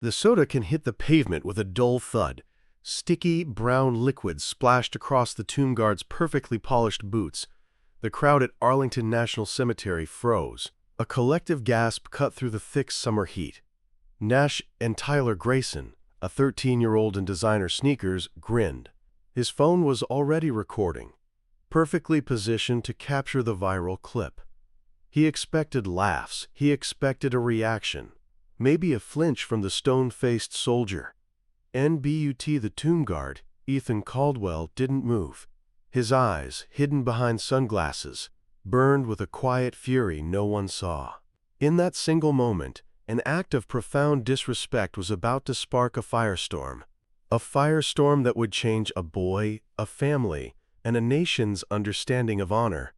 The soda can hit the pavement with a dull thud. Sticky, brown liquid splashed across the tomb guard's perfectly polished boots. The crowd at Arlington National Cemetery froze. A collective gasp cut through the thick summer heat. Nash and Tyler Grayson, a 13-year-old in designer sneakers, grinned. His phone was already recording, perfectly positioned to capture the viral clip. He expected laughs. He expected a reaction. Maybe a flinch from the stone-faced soldier. NBUT, the tomb guard, Ethan Caldwell, didn't move. His eyes, hidden behind sunglasses, burned with a quiet fury no one saw. In that single moment, an act of profound disrespect was about to spark a firestorm. A firestorm that would change a boy, a family, and a nation's understanding of honor.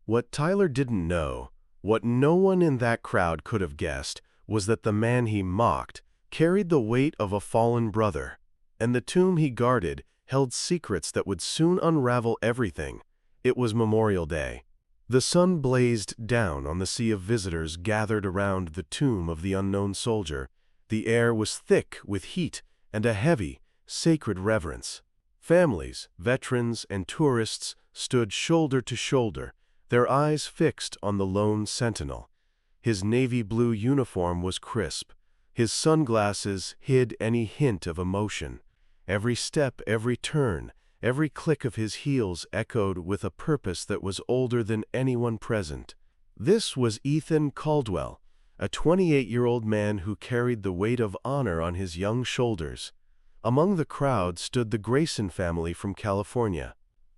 What Tyler didn't know, what no one in that crowd could have guessed, was that the man he mocked carried the weight of a fallen brother, and the tomb he guarded held secrets that would soon unravel everything. It was Memorial Day. The sun blazed down on the sea of visitors gathered around the tomb of the unknown soldier. The air was thick with heat and a heavy, sacred reverence. Families, veterans, and tourists stood shoulder to shoulder, their eyes fixed on the lone sentinel. His navy blue uniform was crisp. His sunglasses hid any hint of emotion. Every step, every turn, every click of his heels echoed with a purpose that was older than anyone present. This was Ethan Caldwell, a 28-year-old man who carried the weight of honor on his young shoulders. Among the crowd stood the Grayson family from California.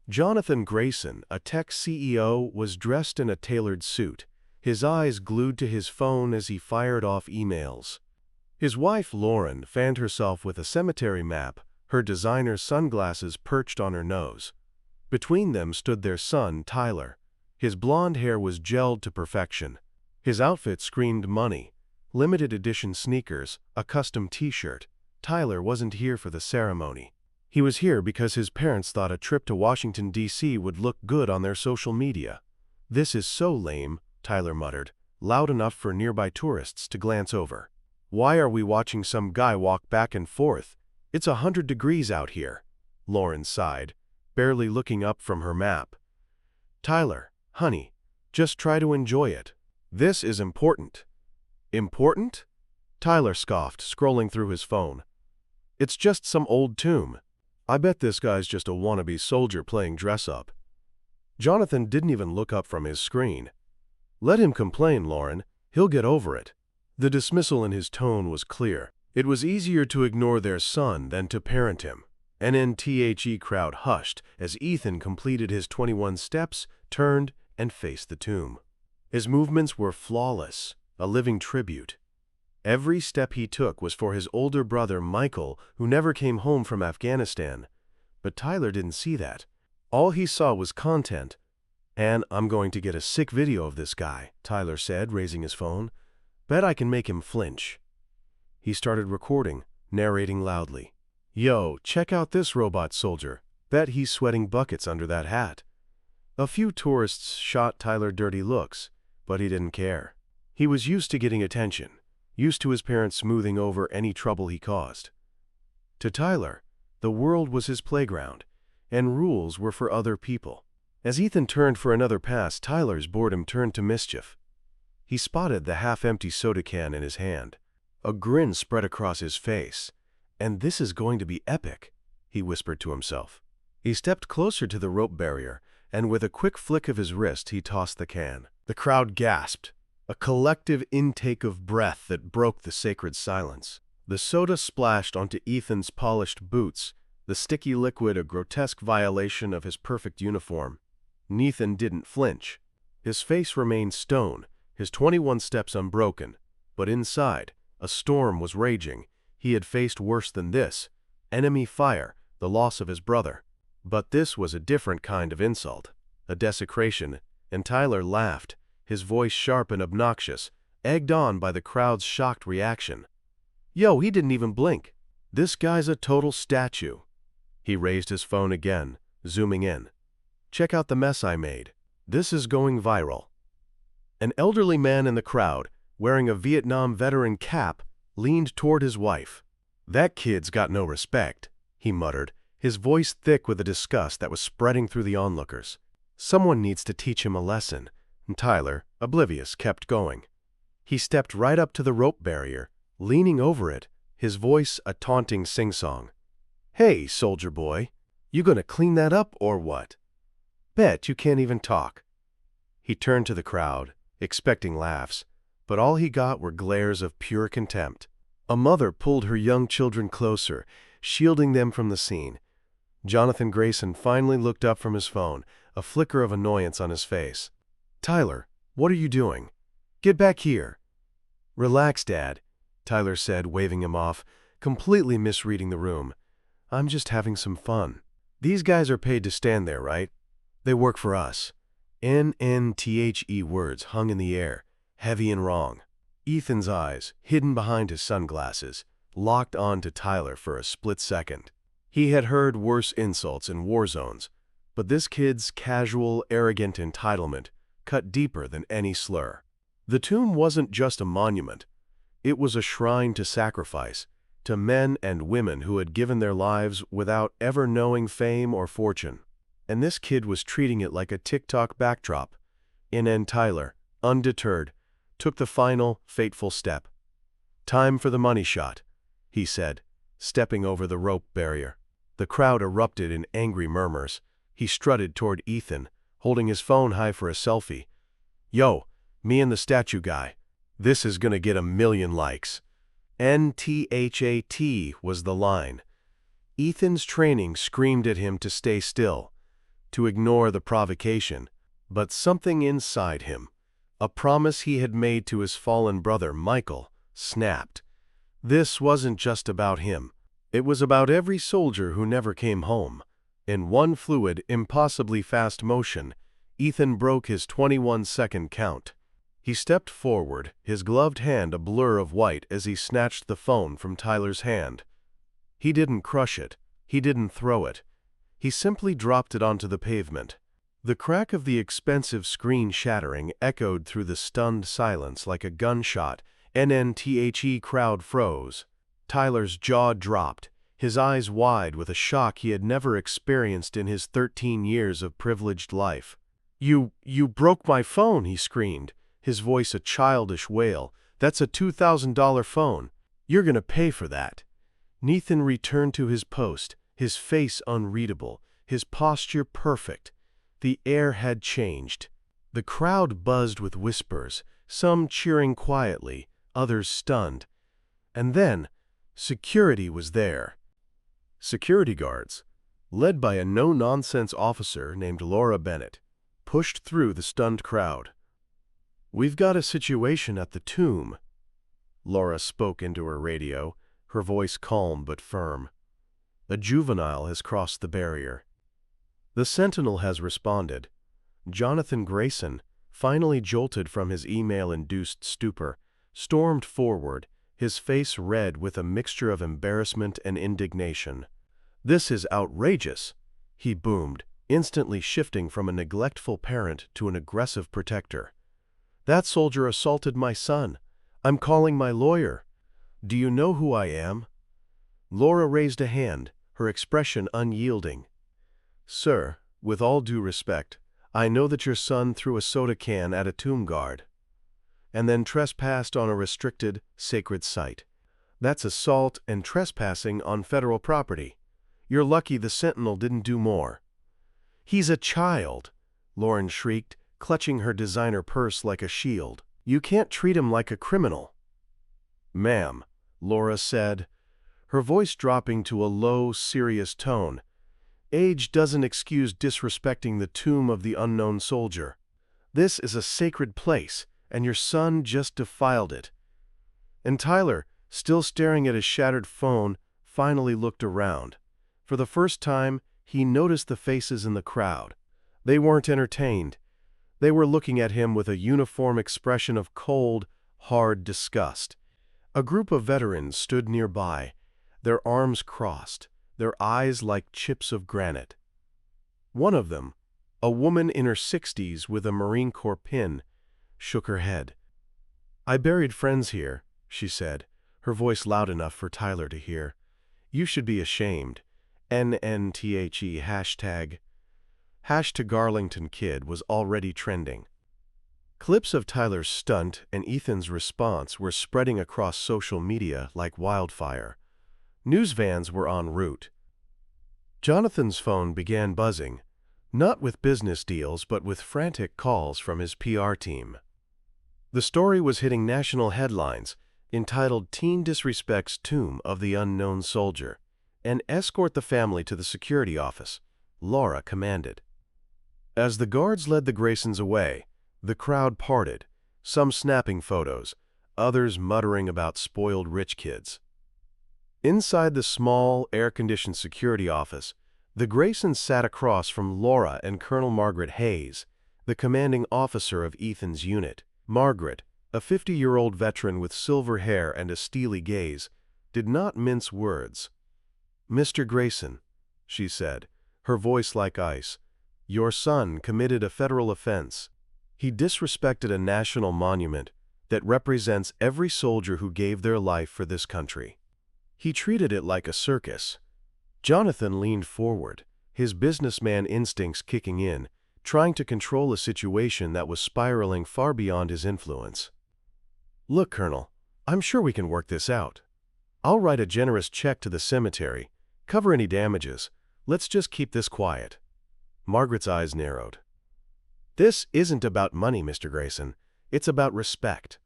Jonathan Grayson, a tech CEO, was dressed in a tailored suit, his eyes glued to his phone as he fired off emails. His wife, Lauren, fanned herself with a cemetery map, her designer sunglasses perched on her nose. Between them stood their son, Tyler. His blonde hair was gelled to perfection. His outfit screamed money. Limited edition sneakers, a custom t-shirt. Tyler wasn't here for the ceremony. He was here because his parents thought a trip to Washington, D.C. would look good on their social media. "This is so lame," Tyler muttered, loud enough for nearby tourists to glance over. "Why are we watching some guy walk back and forth? It's 100 degrees out here," Lauren sighed, barely looking up from her map. "Tyler, honey, just try to enjoy it. This is important." "Important?" Tyler scoffed, scrolling through his phone. "It's just some old tomb. I bet this guy's just a wannabe soldier playing dress-up." Jonathan didn't even look up from his screen. "Let him complain, Lauren. He'll get over it." The dismissal in his tone was clear. It was easier to ignore their son than to parent him. An NTHE crowd hushed as Ethan completed his 21 steps, turned, and faced the tomb. His movements were flawless, a living tribute. Every step he took was for his older brother, Michael, who never came home from Afghanistan. But Tyler didn't see that. All he saw was content. "And I'm going to get a sick video of this guy," Tyler said, raising his phone. "Bet I can make him flinch." He started recording, narrating loudly. "Yo, check out this robot soldier. Bet he's sweating buckets under that hat." A few tourists shot Tyler dirty looks, but he didn't care. He was used to getting attention, used to his parents smoothing over any trouble he caused. To Tyler, the world was his playground, and rules were for other people. As Ethan turned for another pass, Tyler's boredom turned to mischief. He spotted the half-empty soda can in his hand. A grin spread across his face. "And this is going to be epic," he whispered to himself. He stepped closer to the rope barrier, and with a quick flick of his wrist, he tossed the can. The crowd gasped, a collective intake of breath that broke the sacred silence. The soda splashed onto Ethan's polished boots, the sticky liquid a grotesque violation of his perfect uniform. Ethan didn't flinch. His face remained stone, his 21 steps unbroken, but inside, a storm was raging. He had faced worse than this: enemy fire, the loss of his brother. But this was a different kind of insult, a desecration, and Tyler laughed, his voice sharp and obnoxious, egged on by the crowd's shocked reaction. "Yo, he didn't even blink. This guy's a total statue." He raised his phone again, zooming in. "Check out the mess I made. This is going viral." An elderly man in the crowd, wearing a Vietnam veteran cap, leaned toward his wife. "That kid's got no respect," he muttered, his voice thick with a disgust that was spreading through the onlookers. "Someone needs to teach him a lesson," and Tyler, oblivious, kept going. He stepped right up to the rope barrier, leaning over it, his voice a taunting sing-song. "Hey, soldier boy, you gonna clean that up or what? Bet you can't even talk." He turned to the crowd, expecting laughs, but all he got were glares of pure contempt. A mother pulled her young children closer, shielding them from the scene. Jonathan Grayson finally looked up from his phone, a flicker of annoyance on his face. "Tyler, what are you doing? Get back here." "Relax, Dad," Tyler said, waving him off, completely misreading the room. "I'm just having some fun. These guys are paid to stand there, right? They work for us." NNTHE words hung in the air, heavy and wrong. Ethan's eyes, hidden behind his sunglasses, locked on to Tyler for a split second. He had heard worse insults in war zones, but this kid's casual, arrogant entitlement cut deeper than any slur. The tomb wasn't just a monument. It was a shrine to sacrifice, to men and women who had given their lives without ever knowing fame or fortune. And this kid was treating it like a TikTok backdrop. And Tyler, undeterred, took the final, fateful step. "Time for the money shot," he said, stepping over the rope barrier. The crowd erupted in angry murmurs. He strutted toward Ethan, holding his phone high for a selfie. "Yo, me and the statue guy. This is gonna get 1,000,000 likes." NTHAT was the line. Ethan's training screamed at him to stay still, to ignore the provocation, but something inside him, a promise he had made to his fallen brother Michael, snapped. This wasn't just about him. It was about every soldier who never came home. In one fluid, impossibly fast motion, Ethan broke his 21-second count. He stepped forward, his gloved hand a blur of white as he snatched the phone from Tyler's hand. He didn't crush it. He didn't throw it. He simply dropped it onto the pavement. The crack of the expensive screen shattering echoed through the stunned silence like a gunshot. NNTHE crowd froze. Tyler's jaw dropped, his eyes wide with a shock he had never experienced in his 13 years of privileged life. You broke my phone," he screamed, his voice a childish wail. "That's a $2,000 phone. You're gonna pay for that." Ethan returned to his post, his face unreadable, his posture perfect. The air had changed. The crowd buzzed with whispers, some cheering quietly, others stunned. And then, security was there. Security guards, led by a no-nonsense officer named Laura Bennett, pushed through the stunned crowd. "We've got a situation at the tomb," Laura spoke into her radio, her voice calm but firm. "A juvenile has crossed the barrier." The sentinel has responded. Jonathan Grayson, finally jolted from his email-induced stupor, stormed forward, his face red with a mixture of embarrassment and indignation. "This is outrageous," he boomed, instantly shifting from a neglectful parent to an aggressive protector. "That soldier assaulted my son. I'm calling my lawyer. Do you know who I am?" Laura raised a hand, her expression unyielding. "Sir, with all due respect, I know that your son threw a soda can at a tomb guard and then trespassed on a restricted, sacred site. That's assault and trespassing on federal property. You're lucky the sentinel didn't do more." "He's a child," Lauren shrieked, clutching her designer purse like a shield. "You can't treat him like a criminal." "Ma'am," Laura said, her voice dropping to a low, serious tone, "age doesn't excuse disrespecting the tomb of the unknown soldier. This is a sacred place, and your son just defiled it." And Tyler, still staring at his shattered phone, finally looked around. For the first time, he noticed the faces in the crowd. They weren't entertained. They were looking at him with a uniform expression of cold, hard disgust. A group of veterans stood nearby, their arms crossed, their eyes like chips of granite. One of them, a woman in her 60s with a Marine Corps pin, shook her head. "I buried friends here," she said, her voice loud enough for Tyler to hear. "You should be ashamed. NNTHE hashtag." Hashtag Arlington Kid was already trending. Clips of Tyler's stunt and Ethan's response were spreading across social media like wildfire. News vans were en route. Jonathan's phone began buzzing, not with business deals but with frantic calls from his PR team. The story was hitting national headlines, entitled "Teen Disrespects Tomb of the Unknown Soldier," and "Escort the family to the security office," Laura commanded. As the guards led the Graysons away, the crowd parted, some snapping photos, others muttering about spoiled rich kids. Inside the small, air-conditioned security office, the Graysons sat across from Laura and Colonel Margaret Hayes, the commanding officer of Ethan's unit. Margaret, a 50-year-old veteran with silver hair and a steely gaze, did not mince words. "Mr. Grayson," she said, her voice like ice, "your son committed a federal offense. He disrespected a national monument that represents every soldier who gave their life for this country. He treated it like a circus." Jonathan leaned forward, his businessman instincts kicking in, trying to control a situation that was spiraling far beyond his influence. "Look, Colonel, I'm sure we can work this out. I'll write a generous check to the cemetery, cover any damages. Let's just keep this quiet." Margaret's eyes narrowed. "This isn't about money, Mr. Grayson. It's about respect,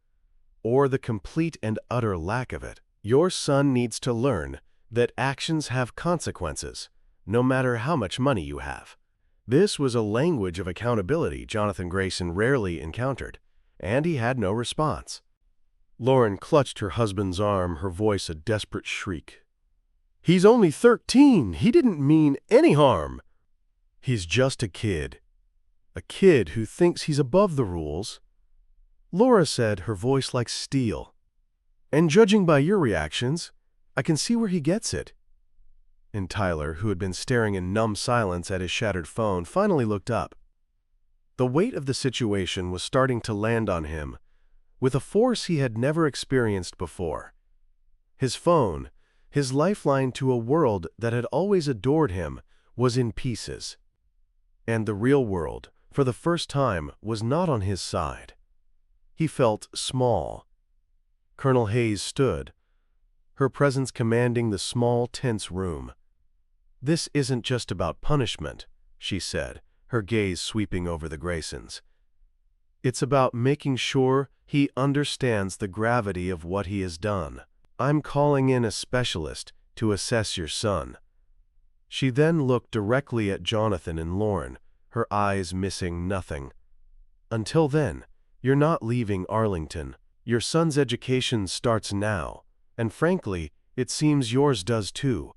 or the complete and utter lack of it. Your son needs to learn that actions have consequences, no matter how much money you have." This was a language of accountability Jonathan Grayson rarely encountered, and he had no response. Lauren clutched her husband's arm, her voice a desperate shriek. "He's only 13. He didn't mean any harm." "He's just a kid who thinks he's above the rules," Laura said, her voice like steel. "And judging by your reactions, I can see where he gets it." And Tyler, who had been staring in numb silence at his shattered phone, finally looked up. The weight of the situation was starting to land on him with a force he had never experienced before. His phone, his lifeline to a world that had always adored him, was in pieces. And the real world, for the first time, was not on his side. He felt small. Colonel Hayes stood, her presence commanding the small, tense room. "This isn't just about punishment," she said, her gaze sweeping over the Graysons. "It's about making sure he understands the gravity of what he has done. I'm calling in a specialist to assess your son." She then looked directly at Jonathan and Lauren, her eyes missing nothing. "Until then, you're not leaving Arlington. Your son's education starts now, and frankly, it seems yours does too."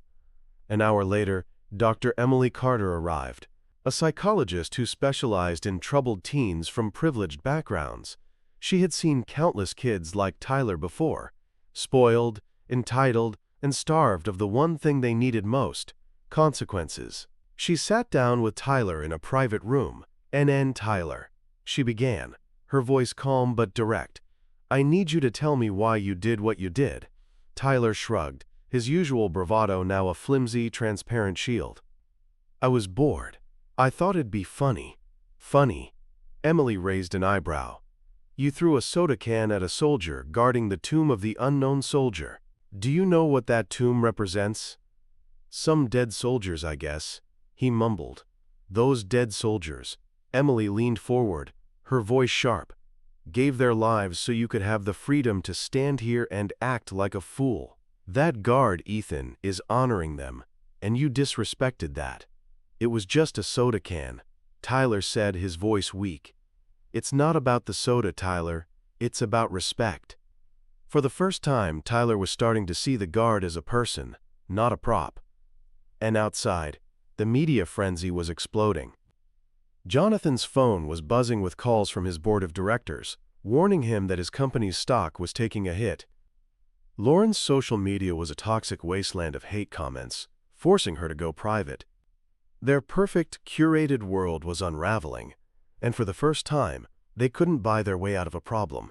An hour later, Dr. Emily Carter arrived, a psychologist who specialized in troubled teens from privileged backgrounds. She had seen countless kids like Tyler before, spoiled, entitled, and starved of the one thing they needed most: consequences. She sat down with Tyler in a private room. "NN Tyler," she began, her voice calm but direct. "I need you to tell me why you did what you did." Tyler shrugged, his usual bravado now a flimsy, transparent shield. "I was bored. I thought it'd be funny." "Funny?" Emily raised an eyebrow. "You threw a soda can at a soldier guarding the tomb of the unknown soldier. Do you know what that tomb represents?" "Some dead soldiers, I guess," he mumbled. "Those dead soldiers," Emily leaned forward, her voice sharp, "gave their lives so you could have the freedom to stand here and act like a fool. That guard, Ethan, is honoring them, and you disrespected that." "It was just a soda can," Tyler said, his voice weak. "It's not about the soda, Tyler. It's about respect." For the first time, Tyler was starting to see the guard as a person, not a prop. And outside, the media frenzy was exploding. Jonathan's phone was buzzing with calls from his board of directors, warning him that his company's stock was taking a hit. Lauren's social media was a toxic wasteland of hate comments, forcing her to go private. Their perfect, curated world was unraveling, and for the first time, they couldn't buy their way out of a problem.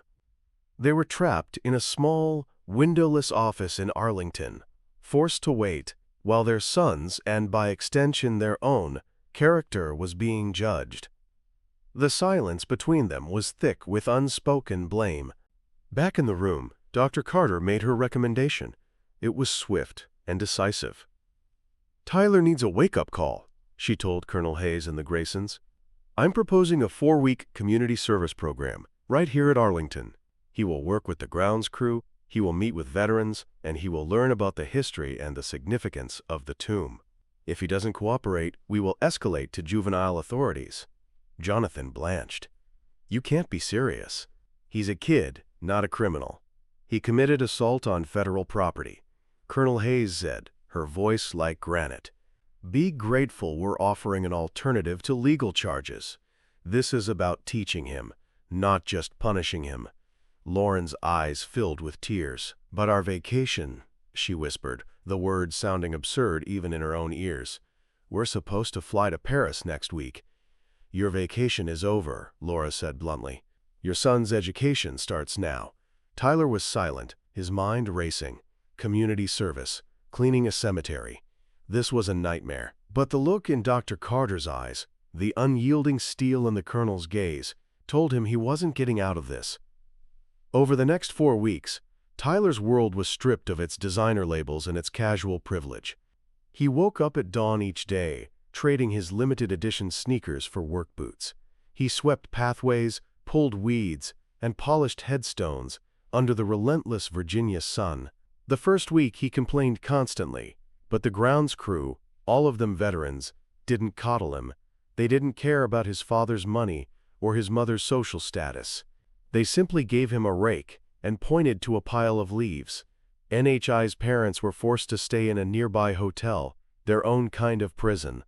They were trapped in a small, windowless office in Arlington, forced to wait, while their son's, and by extension their own, character was being judged. The silence between them was thick with unspoken blame. Back in the room, Dr. Carter made her recommendation. It was swift and decisive. "Tyler needs a wake-up call," she told Colonel Hayes and the Graysons. "I'm proposing a 4-week community service program right here at Arlington. He will work with the grounds crew, he will meet with veterans, and he will learn about the history and the significance of the tomb. If he doesn't cooperate, we will escalate to juvenile authorities." Jonathan blanched. "You can't be serious. He's a kid, not a criminal. He committed assault on federal property," Colonel Hayes said, her voice like granite. "Be grateful we're offering an alternative to legal charges. This is about teaching him, not just punishing him." Lauren's eyes filled with tears. "But our vacation," she whispered, the words sounding absurd even in her own ears. "We're supposed to fly to Paris next week." "Your vacation is over," Laura said bluntly. "Your son's education starts now." Tyler was silent, his mind racing. Community service, cleaning a cemetery. This was a nightmare. But the look in Dr. Carter's eyes, the unyielding steel in the colonel's gaze, told him he wasn't getting out of this. Over the next 4 weeks, Tyler's world was stripped of its designer labels and its casual privilege. He woke up at dawn each day, trading his limited edition sneakers for work boots. He swept pathways, pulled weeds, and polished headstones under the relentless Virginia sun. The first week he complained constantly, but the grounds crew, all of them veterans, didn't coddle him. They didn't care about his father's money or his mother's social status. They simply gave him a rake and pointed to a pile of leaves. NHI's parents were forced to stay in a nearby hotel, their own kind of prison.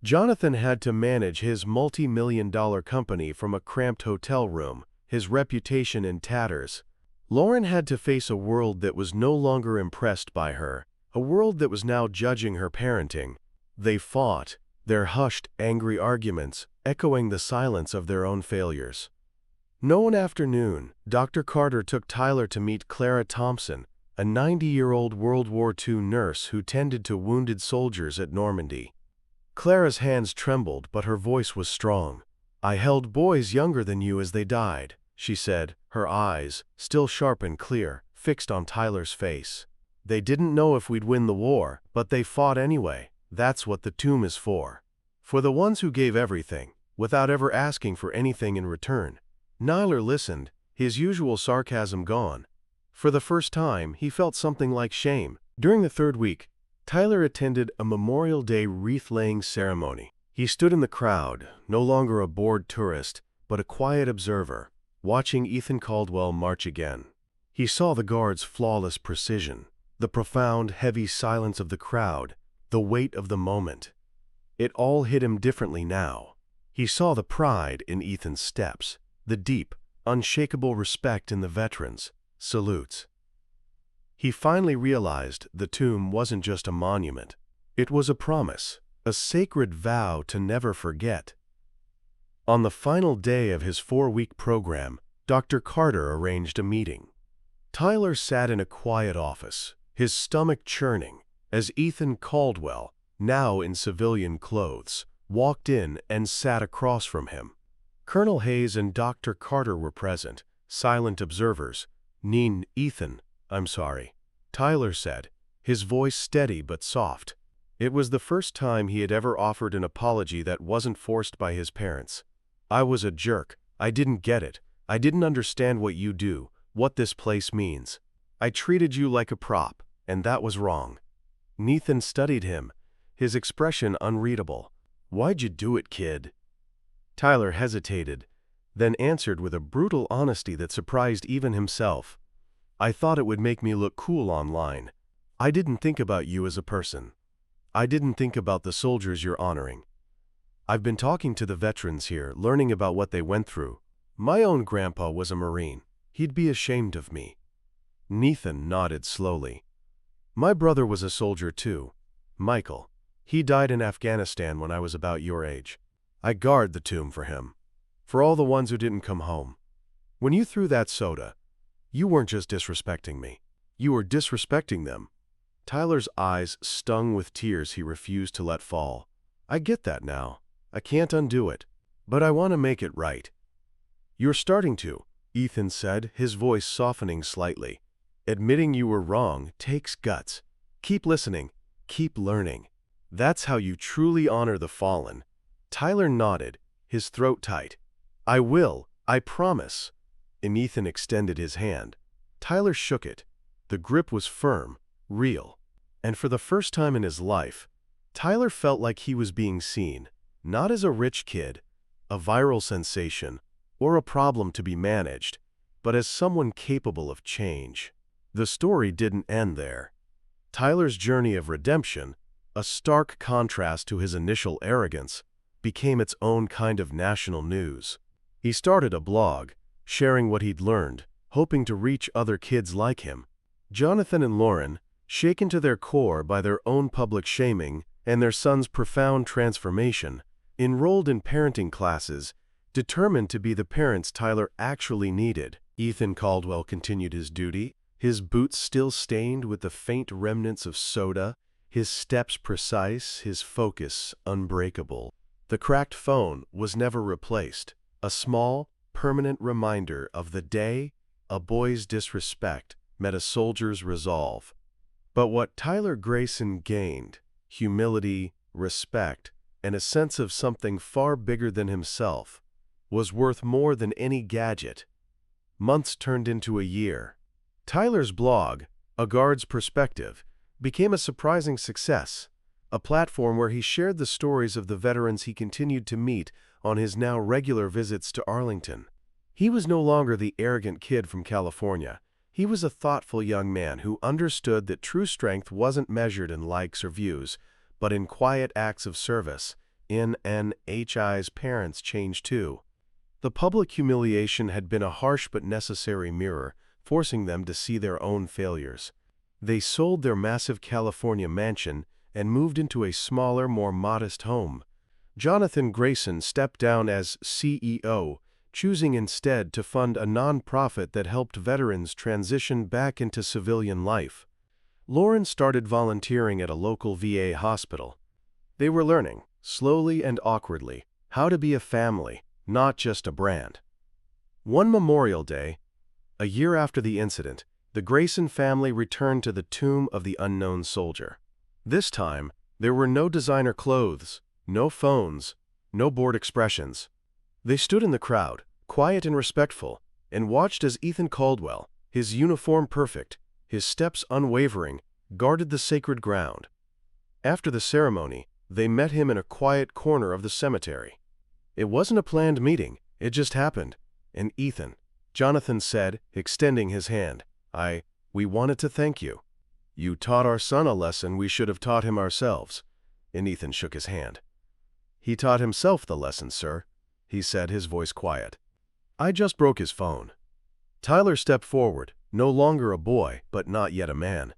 Jonathan had to manage his multi-million-dollar company from a cramped hotel room, his reputation in tatters. Lauren had to face a world that was no longer impressed by her, a world that was now judging her parenting. They fought, their hushed, angry arguments echoing the silence of their own failures. One afternoon, Dr. Carter took Tyler to meet Clara Thompson, a 90-year-old World War II nurse who tended to wounded soldiers at Normandy. Clara's hands trembled, but her voice was strong. "I held boys younger than you as they died," she said, her eyes, still sharp and clear, fixed on Tyler's face. "They didn't know if we'd win the war, but they fought anyway. That's what the tomb is for. For the ones who gave everything, without ever asking for anything in return." Tyler listened, his usual sarcasm gone. For the first time, he felt something like shame. During the 3rd week, Tyler attended a Memorial Day wreath-laying ceremony. He stood in the crowd, no longer a bored tourist, but a quiet observer, watching Ethan Caldwell march again. He saw the guard's flawless precision, the profound, heavy silence of the crowd, the weight of the moment. It all hit him differently now. He saw the pride in Ethan's steps, the deep, unshakable respect in the veterans' salutes. He finally realized the tomb wasn't just a monument. It was a promise, a sacred vow to never forget. On the final day of his 4-week program, Dr. Carter arranged a meeting. Tyler sat in a quiet office, his stomach churning, as Ethan Caldwell, now in civilian clothes, walked in and sat across from him. Colonel Hayes and Dr. Carter were present, silent observers. "Ethan, I'm sorry," Tyler said, his voice steady but soft. It was the first time he had ever offered an apology that wasn't forced by his parents. "I was a jerk. I didn't get it. I didn't understand what you do, what this place means. I treated you like a prop, and that was wrong." Ethan studied him, his expression unreadable. "Why'd you do it, kid?" Tyler hesitated, then answered with a brutal honesty that surprised even himself. "I thought it would make me look cool online. I didn't think about you as a person. I didn't think about the soldiers you're honoring. I've been talking to the veterans here, learning about what they went through. My own grandpa was a Marine. He'd be ashamed of me." Ethan nodded slowly. "My brother was a soldier too, Michael. He died in Afghanistan when I was about your age. I guard the tomb for him, for all the ones who didn't come home. When you threw that soda, you weren't just disrespecting me. You are disrespecting them." Tyler's eyes stung with tears he refused to let fall. "I get that now. I can't undo it. But I want to make it right." "You're starting to," Ethan said, his voice softening slightly. "Admitting you were wrong takes guts. Keep listening. Keep learning. That's how you truly honor the fallen." Tyler nodded, his throat tight. "I will. I promise." And Ethan extended his hand. Tyler shook it. The grip was firm, real. And for the first time in his life, Tyler felt like he was being seen, not as a rich kid, a viral sensation, or a problem to be managed, but as someone capable of change. The story didn't end there. Tyler's journey of redemption, a stark contrast to his initial arrogance, became its own kind of national news. He started a blog, sharing what he'd learned, hoping to reach other kids like him. Jonathan and Lauren, shaken to their core by their own public shaming and their son's profound transformation, enrolled in parenting classes, determined to be the parents Tyler actually needed. Ethan Caldwell continued his duty, his boots still stained with the faint remnants of soda, his steps precise, his focus unbreakable. The cracked phone was never replaced, a small, permanent reminder of the day a boy's disrespect met a soldier's resolve. But what Tyler Grayson gained, humility, respect, and a sense of something far bigger than himself, was worth more than any gadget. Months turned into a year. Tyler's blog, A Guard's Perspective, became a surprising success, a platform where he shared the stories of the veterans he continued to meet on his now regular visits to Arlington. He was no longer the arrogant kid from California. He was a thoughtful young man who understood that true strength wasn't measured in likes or views, but in quiet acts of service. NNHI's parents changed too. The public humiliation had been a harsh but necessary mirror, forcing them to see their own failures. They sold their massive California mansion and moved into a smaller, more modest home. Jonathan Grayson stepped down as CEO, choosing instead to fund a nonprofit that helped veterans transition back into civilian life. Lauren started volunteering at a local VA hospital. They were learning, slowly and awkwardly, how to be a family, not just a brand. One Memorial Day, a year after the incident, the Grayson family returned to the tomb of the unknown soldier. This time, there were no designer clothes, no phones, no bored expressions. They stood in the crowd, quiet and respectful, and watched as Ethan Caldwell, his uniform perfect, his steps unwavering, guarded the sacred ground. After the ceremony, they met him in a quiet corner of the cemetery. It wasn't a planned meeting, it just happened. And Ethan, Jonathan said, extending his hand, we wanted to thank you. You taught our son a lesson we should have taught him ourselves." And Ethan shook his hand. "He taught himself the lesson, sir," he said, his voice quiet. "I just broke his phone." Tyler stepped forward, no longer a boy, but not yet a man.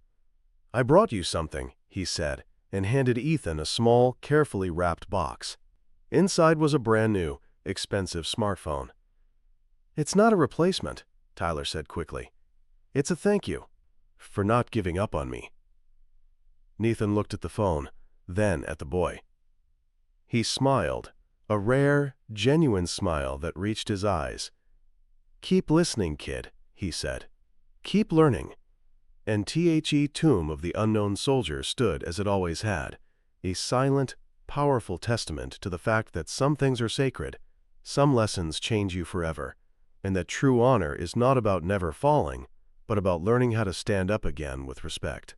"I brought you something," he said, and handed Ethan a small, carefully wrapped box. Inside was a brand new, expensive smartphone. "It's not a replacement," Tyler said quickly. "It's a thank you for not giving up on me." Ethan looked at the phone, then at the boy. He smiled, a rare, genuine smile that reached his eyes. "Keep listening, kid," he said. "Keep learning." And the tomb of the unknown soldier stood as it always had, a silent, powerful testament to the fact that some things are sacred, some lessons change you forever, and that true honor is not about never falling, but about learning how to stand up again with respect.